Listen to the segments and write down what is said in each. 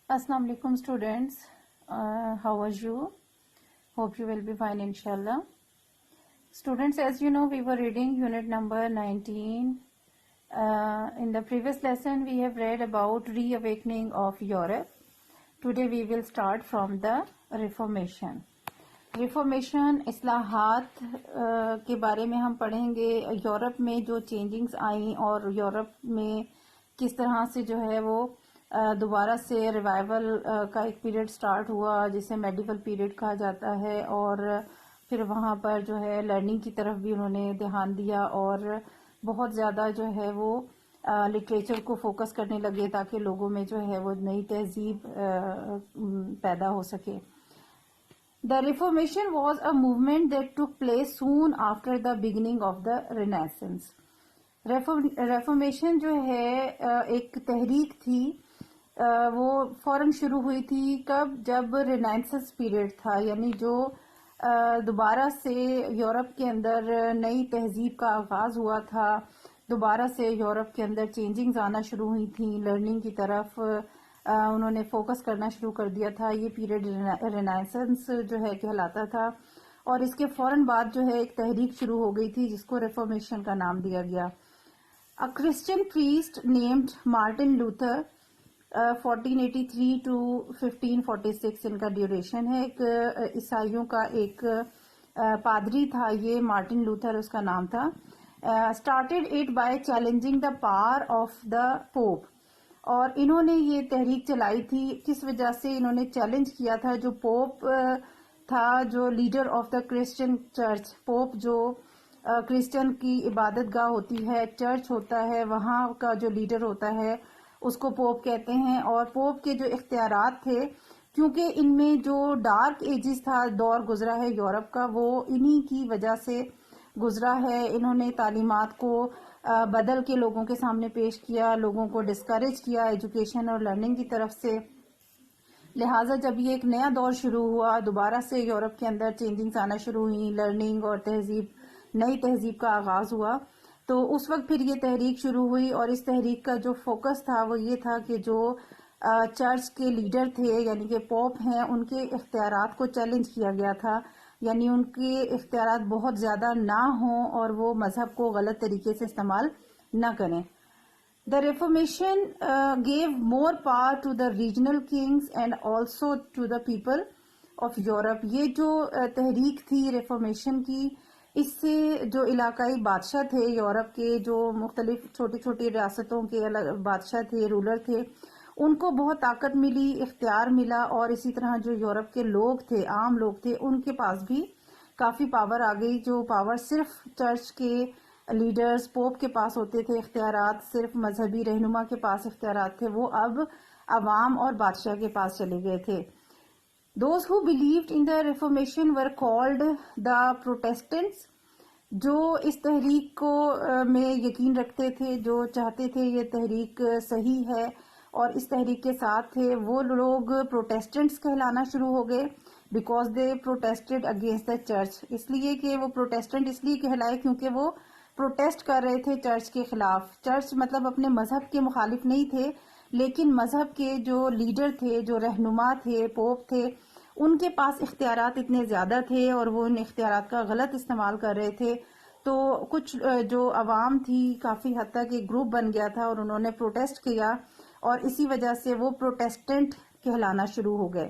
Assalamu alaikum students. How are you? Hope you will be fine inshallah. Students, as you know, we were reading unit number 19. In the previous lesson we have read about reawakening of Europe. Today we will start from the Reformation. Reformation इस्लाहात के बारे में हम पढ़ेंगे. Europe में जो changings आई और Europe में किस तरह से जो है वो दोबारा से रिवाइवल का एक पीरियड स्टार्ट हुआ जिसे मेडिवल पीरियड कहा जाता है, और फिर वहाँ पर जो है लर्निंग की तरफ भी उन्होंने ध्यान दिया और बहुत ज़्यादा जो है वो लिटरेचर को फोकस करने लगे ताकि लोगों में जो है वो नई तहजीब पैदा हो सके. The Reformation was a movement that took place soon after the beginning of the Renaissance. Reformation जो है एक तहरीक थी, वो फौरन शुरू हुई थी कब, जब रिनेसांस पीरियड था, यानी जो दोबारा से यूरोप के अंदर नई तहजीब का आगाज हुआ था, दोबारा से यूरोप के अंदर चेंजिंग्स आना शुरू हुई थी, लर्निंग की तरफ उन्होंने फोकस करना शुरू कर दिया था. ये पीरियड रेनेसांस जो है कहलाता था, और इसके फौरन बाद जो है एक तहरीक शुरू हो गई थी जिसको रिफॉर्मेशन का नाम दिया गया. A Christian priest named Martin Luther 1483 to 1546 इनका ड्यूरेशन है. एक ईसाइयों का एक पादरी था ये, मार्टिन लूथर उसका नाम था. Started it by challenging the power of the pope, और इन्होंने ये तहरीक चलाई थी किस वजह से, इन्होंने चैलेंज किया था जो पोप था, जो leader of the Christian church. Pope जो क्रिश्चियन की इबादत गाह होती है, चर्च होता है, वहाँ का जो लीडर होता है उसको पोप कहते हैं. और पोप के जो इख्तियारात थे, क्योंकि इनमें जो डार्क एजिस था, दौर गुजरा है यूरोप का, वो इन्हीं की वजह से गुजरा है. इन्होंने तालीमात को बदल के लोगों के सामने पेश किया, लोगों को डिस्करेज किया एजुकेशन और लर्निंग की तरफ से. लिहाजा जब ये एक नया दौर शुरू हुआ, दोबारा से यूरोप के अंदर चेंजिंग्स आना शुरू हुई, लर्निंग और तहजीब, नई तहजीब का आगाज हुआ, तो उस वक्त फिर ये तहरीक शुरू हुई. और इस तहरीक का जो फोकस था वो ये था कि जो चर्च के लीडर थे यानी कि पोप हैं, उनके इख्तियारात को चैलेंज किया गया था, यानी उनके इख्तियारात बहुत ज़्यादा ना हों और वो मजहब को गलत तरीके से इस्तेमाल ना करें. The reformation gave more power to the regional kings and also to the people of Europe. ये जो तहरीक थी रिफॉर्मेशन की, इससे जो इलाकाई बादशाह थे यूरोप के, जो मुख्तलिफ छोटी छोटी रियासतों के अलग बादशाह थे, रूलर थे, उनको बहुत ताकत मिली, इख्तियार मिला. और इसी तरह जो यूरोप के लोग थे, आम लोग थे, उनके पास भी काफ़ी पावर आ गई. जो पावर सिर्फ चर्च के लीडर्स, पोप के पास होते थे इख्तियारात, सिर्फ मजहबी रहनुमा के पास इख्तियारात थे, वो अब अवाम और बादशाह के पास चले गए थे. Those who believed in the Reformation were called the Protestants. जो इस तहरीक को में यकीन रखते थे, जो चाहते थे ये तहरीक सही है और इस तहरीक के साथ थे, वो लोग प्रोटेस्टेंट्स कहलाना शुरू हो गए. Because they protested against the church, इसलिए कि वो प्रोटेस्टेंट इसलिए कहलाए क्योंकि वो प्रोटेस्ट कर रहे थे चर्च के खिलाफ. चर्च मतलब अपने मजहब के मुखालिफ नहीं थे, लेकिन मजहब के जो लीडर थे, जो रहनुमा थे, पोप थे, उनके पास इख्तियारात इतने ज़्यादा थे और वो उन इख्तियारात का गलत इस्तेमाल कर रहे थे. तो कुछ जो अवाम थी, काफ़ी हद तक एक ग्रुप बन गया था और उन्होंने प्रोटेस्ट किया, और इसी वजह से वो प्रोटेस्टेंट कहलाना शुरू हो गए.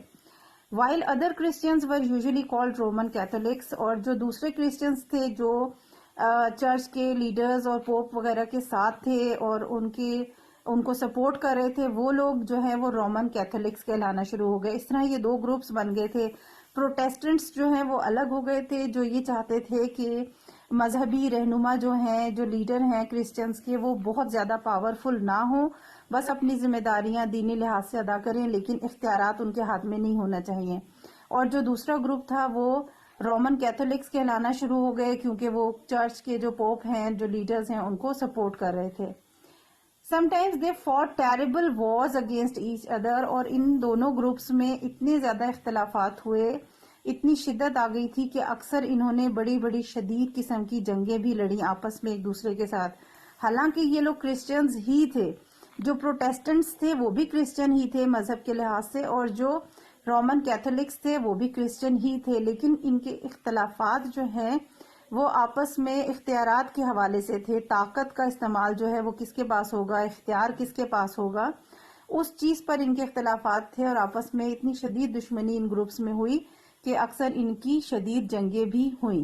वाइल अदर क्रिश्चियंस वर यूजुअली कॉल्ड रोमन कैथोलिक्स, और जो दूसरे क्रिश्चियंस थे जो चर्च के लीडर्स और पोप वगैरह के साथ थे और उनको सपोर्ट कर रहे थे, वो लोग जो है वो रोमन कैथोलिक्स कहलाना शुरू हो गए. इस तरह ये दो ग्रुप्स बन गए थे. प्रोटेस्टेंट्स जो हैं वो अलग हो गए थे, जो ये चाहते थे कि मजहबी रहनुमा जो हैं, जो लीडर हैं क्रिश्चियंस के, वो बहुत ज़्यादा पावरफुल ना हो, बस अपनी जिम्मेदारियां दीनी लिहाज से अदा करें, लेकिन इख्तियारात उनके हाथ में नहीं होना चाहिए. और जो दूसरा ग्रुप था वो रोमन कैथोलिक्स कहलाना शुरू हो गए, क्योंकि वो चर्च के जो पोप हैं, जो लीडर्स हैं, उनको सपोर्ट कर रहे थे. Sometimes they fought terrible Wars against each other, और इन दोनों ग्रुप्स में इतने ज़्यादा इख्तलाफात हुए, इतनी शिद्दत आ गई थी कि अक्सर इन्होंने बड़ी बड़ी शदीद किस्म की जंगें भी लड़ी आपस में एक दूसरे के साथ. हालांकि ये लोग क्रिश्चियंस ही थे, جو پروٹیسٹنٹس تھے وہ بھی کرسچن ہی تھے مذہب کے لحاظ سے، اور جو رومن کیتھولکس تھے وہ بھی کرسچن ہی تھے، لیکن ان کے اختلافات جو ہیں وہ آپس میں اختیارات کے حوالے سے تھے. طاقت کا استعمال جو ہے وہ کس کے پاس ہوگا، اختیار کس کے پاس ہوگا، اس چیز پر ان کے اختلافات تھے، اور آپس میں اتنی شدید دشمنی ان گروپس میں ہوئی کہ اکثر ان کی شدید جنگیں بھی ہوئیں.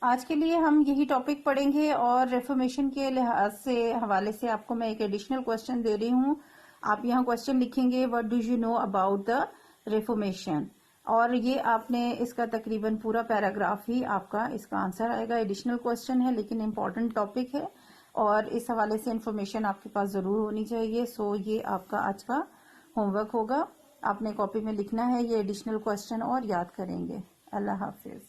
آج کے لیے ہم یہی ٹاپک پڑھیں گے، اور ریفارمیشن کے لحاظ سے حوالے سے آپ کو میں ایک ایڈیشنل کوسچن دے رہی ہوں. آپ یہاں کوسچن لکھیں گے what do you know about the reformation, اور یہ آپ نے اس کا تقریباً پورا پیراگراف ہی آپ کا اس کا آنسر آئے گا. ایڈیشنل کوسچن ہے لیکن امپورٹنٹ ٹاپک ہے، اور اس حوالے سے انفارمیشن آپ کے پاس ضرور ہونی چاہیے. سو یہ آپ کا آج کا ہوم ورک ہوگا، آپ نے کاپی میں لکھنا ہے یہ ایڈیشنل کوسچن اور یاد کریں گے. اللہ حافظ.